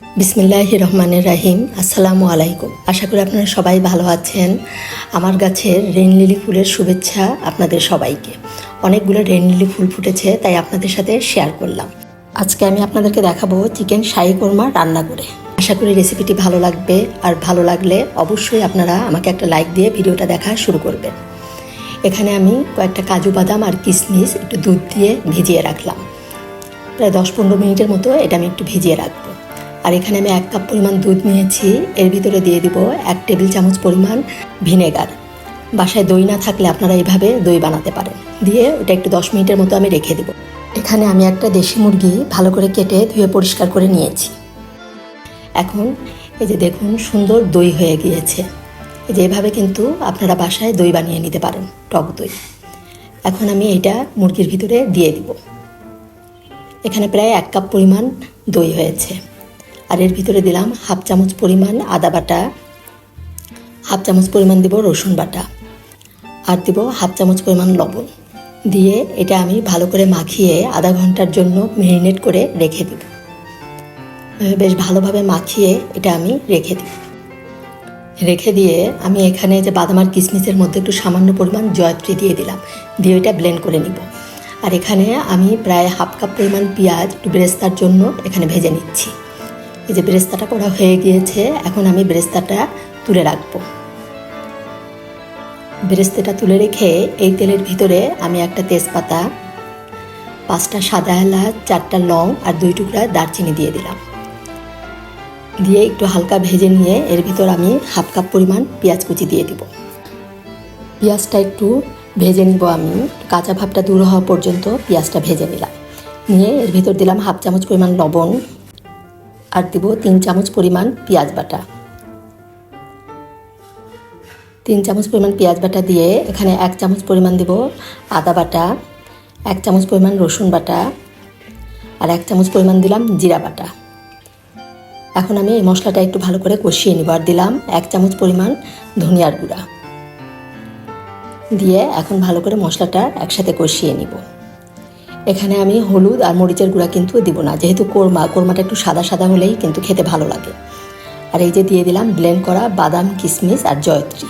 বিসমিল্লাহির রহমানির রাহিম। আসসালামু আলাইকুম। আশা করি আপনারা সবাই ভালো আছেন। আমার গাছের রেন লিলি ফুলের শুভেচ্ছা আপনাদের সবাইকে। অনেকগুলো রেন লিলি ফুল ফুটেছে, তাই আপনাদের সাথে শেয়ার করলাম। আজকে আমি আপনাদেরকে দেখাবো চিকেন শাহী কোরমা রান্না করে। আশা করি রেসিপিটি ভালো লাগবে, আর ভালো লাগলে অবশ্যই আপনারা আমাকে একটা লাইক দিয়ে ভিডিওটা দেখা শুরু করবেন। এখানে আমি কয়েকটা কাজু বাদাম আর কিশমিশ একটু দুধ দিয়ে ভিজিয়ে রাখলাম। প্রায় 10-15 মিনিটের মতো এটা আমি একটু ভিজিয়ে রাখবো। আর এখানে আমি 1 কাপ পরিমাণ দুধ নিয়েছি। এর ভিতরে দিয়ে দিব 1 টেবিল চামচ পরিমাণ ভিনেগার। বাসায় দই না থাকলে আপনারা এইভাবে দই বানাতে পারেন। দিয়ে ওটা একটু 10 মিনিটের মতো আমি রেখে দেব। এখানে আমি একটা দেশি মুরগি ভালো করে কেটে ধুয়ে পরিষ্কার করে নিয়েছি। এখন এই যে দেখুন, সুন্দর দই হয়ে গিয়েছে। এই যে এভাবে কিন্তু আপনারা বাসায় দই বানিয়ে নিতে পারেন, টক দই। এখন আমি এটা মুরগির ভিতরে দিয়ে দিব। এখানে প্রায় 1 কাপ পরিমাণ দই হয়েছে। আর এর ভিতরে দিলাম 1/2 চামচ পরিমাণ আদা বাটা, 1/2 চামচ পরিমাণ দেব রসুন বাটা, আর দেব 1/2 চামচ পরিমাণ লবণ। দিয়ে এটা আমি ভালো করে মাখিয়ে আধা ঘন্টার জন্য ম্যারিনেট করে রেখে দেব। বেশ ভালোভাবে মাখিয়ে এটা আমি রেখে দিয়ে আমি এখানে যে বাদাম আর কিশমিশের মধ্যে একটু সামান্য পরিমাণ জয়ত্রী দিয়ে দিলাম। দিয়ে এটা ব্লেন্ড করে নিব। আর এখানে আমি প্রায় 1/2 কাপ পরিমাণ পেঁয়াজ একটু বেরেস্তার জন্য এখানে ভেজে নিচ্ছি। এই যে বেরেস্তাটা করা হয়ে গিয়েছে, এখন আমি বেরেস্তাটা তুলে রাখবো। বেরেস্তাটা তুলে রেখে এই তেলের ভিতরে আমি একটা তেজপাতা, 5টা সাদা এলাচ, 4টা লং আর 2 টুকরা দারচিনি দিয়ে দিলাম। দিয়ে একটু হালকা ভেজে নিয়ে এর ভিতর আমি 1/2 কাপ পরিমাণ পেঁয়াজ কুচি দিয়ে দিব। পেঁয়াজটা একটু ভেজে নিব আমি, কাঁচা ভাবটা দূর হওয়া পর্যন্ত পেঁয়াজটা ভেজে নিলাম। নিয়ে এর ভিতর দিলাম 1/2 চামচ পরিমাণ লবণ, আর দিব 3 চামচ পরিমাণ পেঁয়াজ বাটা। 3 চামচ পরিমাণ পেঁয়াজ বাটা দিয়ে এখানে 1 চামচ পরিমাণ দেব আদা বাটা, 1 চামচ পরিমাণ রসুন বাটা, আর 1 চামচ পরিমাণ দিলাম জিরা বাটা। এখন আমি এই মশলাটা একটু ভালো করে কষিয়ে নিব। আর দিলাম 1 চামচ পরিমাণ ধনিয়ার গুঁড়া। দিয়ে এখন ভালো করে মশলাটা একসাথে কষিয়ে নিব। এখানে আমি হলুদ আর মরিচের গুঁড়া কিন্তু দিব না, যেহেতু কোরমাটা একটু সাদা সাদা হলেই কিন্তু খেতে ভালো লাগে। আর এই যে দিয়ে দিলাম ব্লেন্ড করা বাদাম, কিশমিশ আর জয়ত্রী।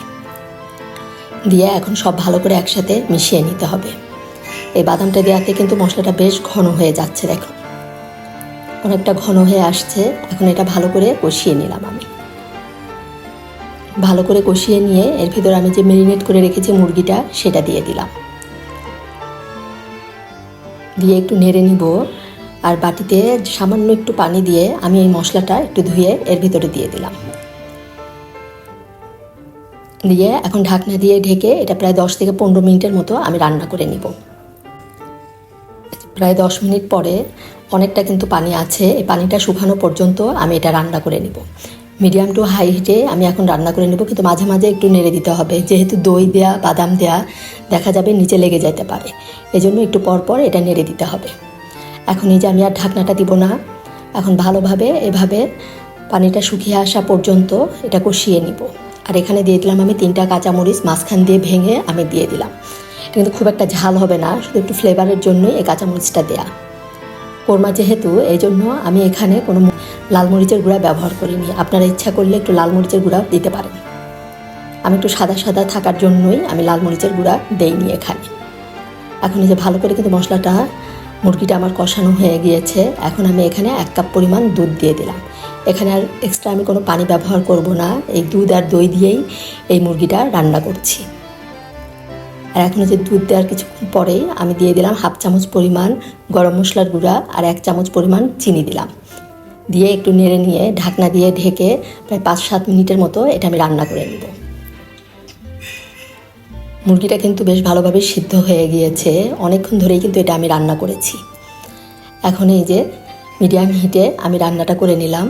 দিয়ে এখন সব ভালো করে একসাথে মিশিয়ে নিতে হবে। এই বাদামটা দেওয়াতে কিন্তু মশলাটা বেশ ঘন হয়ে যাচ্ছে, দেখুন অনেকটা ঘন হয়ে আসছে। এখন এটা ভালো করে কষিয়ে নিলাম আমি। ভালো করে কষিয়ে নিয়ে এর ভিতর আমি যে ম্যারিনেট করে রেখেছি মুরগিটা, সেটা দিয়ে দিলাম। দিয়ে একটু নেড়ে নিব। আর বাটিতে সামান্য একটু পানি দিয়ে আমি এই মশলাটা একটু ধুয়ে এর ভিতরে দিয়ে দিলাম। দিয়ে এখন ঢাকনা দিয়ে ঢেকে এটা প্রায় 10 থেকে 15 মিনিটের মতো আমি রান্না করে নিব। প্রায় 10 মিনিট পরে অনেকটা কিন্তু পানি আছে। এই পানিটা শুকানো পর্যন্ত আমি এটা রান্না করে নিব। মিডিয়াম টু হাই হিটে আমি এখন রান্না করে নেব, কিন্তু মাঝে মাঝে একটু নেড়ে দিতে হবে, যেহেতু দই দেয়া, বাদাম দেয়া, দেখা যাবে নিচে লেগে যেতে পারে। এজন্য একটু পর পর এটা নেড়ে দিতে হবে। এখন এই যে আমি আর ঢাকনাটা দিব না, এখন ভালোভাবে এভাবে পানিটা শুকিয়ে আসা পর্যন্ত এটা কষিয়ে নিব। আর এখানে দিয়ে দিলাম আমি 3টা কাঁচামরিচ মাঝখান দিয়ে ভেঙে আমি দিয়ে দিলাম। এটা কিন্তু খুব একটা ঝাল হবে না, শুধু একটু ফ্লেভারের জন্যই এই কাঁচামরিচটা দেয়া। কোরমা যেহেতু, এই জন্য আমি এখানে কোনো লাল মরিচের গুঁড়া ব্যবহার করিনি। আপনারা ইচ্ছা করলে একটু লাল মরিচের গুঁড়া দিতে পারেন। আমি একটু সাদা সাদা থাকার জন্যই আমি লাল মরিচের গুঁড়া দেইনি এখানে। এখন এই যে ভালো করে কিন্তু মশলাটা, মুরগিটা আমার কষানো হয়ে গিয়েছে। এখন আমি এখানে 1 কাপ পরিমাণ দুধ দিয়ে দিলাম। এখানে আর এক্সট্রা আমি কোনো পানি ব্যবহার করব না, এই দুধ আর দই দিয়েই এই মুরগিটা রান্না করছি। আর এখন যে দুধ দেওয়ার কিছুক্ষণ পরেই আমি দিয়ে দিলাম 1/2 চামচ পরিমাণ গরম মশলার গুঁড়া আর 1 চামচ পরিমাণ চিনি দিলাম। দিয়ে একটু নেড়ে নিয়ে ঢাকনা দিয়ে ঢেকে প্রায় 5-7 মিনিটের মতো এটা আমি রান্না করে নেব। মুরগিটা কিন্তু বেশ ভালোভাবে সিদ্ধ হয়ে গিয়েছে, অনেকক্ষণ ধরেই কিন্তু এটা আমি রান্না করেছি। এখন এই যে মিডিয়াম হিটে আমি রান্নাটা করে নিলাম,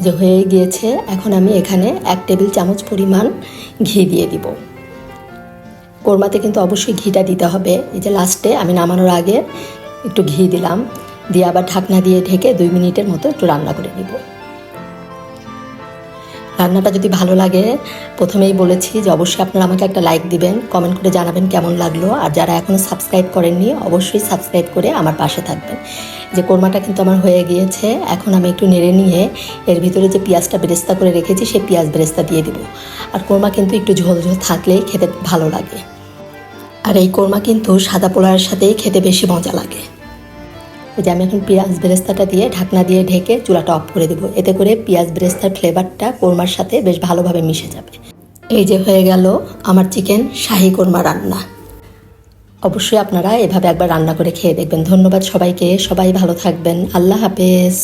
যে হয়ে গিয়েছে। এখন আমি এখানে 1 টেবিল চামচ পরিমাণ ঘি দিয়ে দিব। কোরমাতে কিন্তু অবশ্যই ঘিটা দিতে হবে। এই যে লাস্টে আমি নামানোর আগে একটু ঘি দিলাম। দিয়ে আবার ঢাকনা দিয়ে ঢেকে 2 মিনিটের মতো একটু রান্না করে নিব। রান্নাটা যদি ভালো লাগে, প্রথমেই বলেছি যে অবশ্যই আপনারা আমাকে একটা লাইক দিবেন, কমেন্ট করে জানাবেন কেমন লাগলো। আর যারা এখনও সাবস্ক্রাইব করেননি অবশ্যই সাবস্ক্রাইব করে আমার পাশে থাকবেন। যে কোরমাটা কিন্তু আমার হয়ে গিয়েছে, এখন আমি একটু নেড়ে নিয়ে এর ভিতরে যে পেঁয়াজটা বেরেস্তা করে রেখেছি সেই পেঁয়াজ বেরেস্তা দিয়ে দিব। আর কোরমা কিন্তু একটু ঝোল ঝোল থাকলেই খেতে ভালো লাগে। আর এই কোরমা কিন্তু সাদা পোলাওয়ের সাথেই খেতে বেশি মজা লাগে। এই যে আমি এখন পেঁয়াজ বেরেস্তাটা দিয়ে ঢাকনা দিয়ে ঢেকে চুলাটা অফ করে দেবো, এতে করে পেঁয়াজ বেরেস্তার ফ্লেভারটা কোরমার সাথে বেশ ভালোভাবে মিশে যাবে। এই যে হয়ে গেল আমার চিকেন শাহি কোরমা রান্না। অবশ্যই আপনারা এভাবে একবার রান্না করে খেয়ে দেখবেন। ধন্যবাদ সবাইকে, সবাই ভালো থাকবেন। আল্লাহ হাফেজ।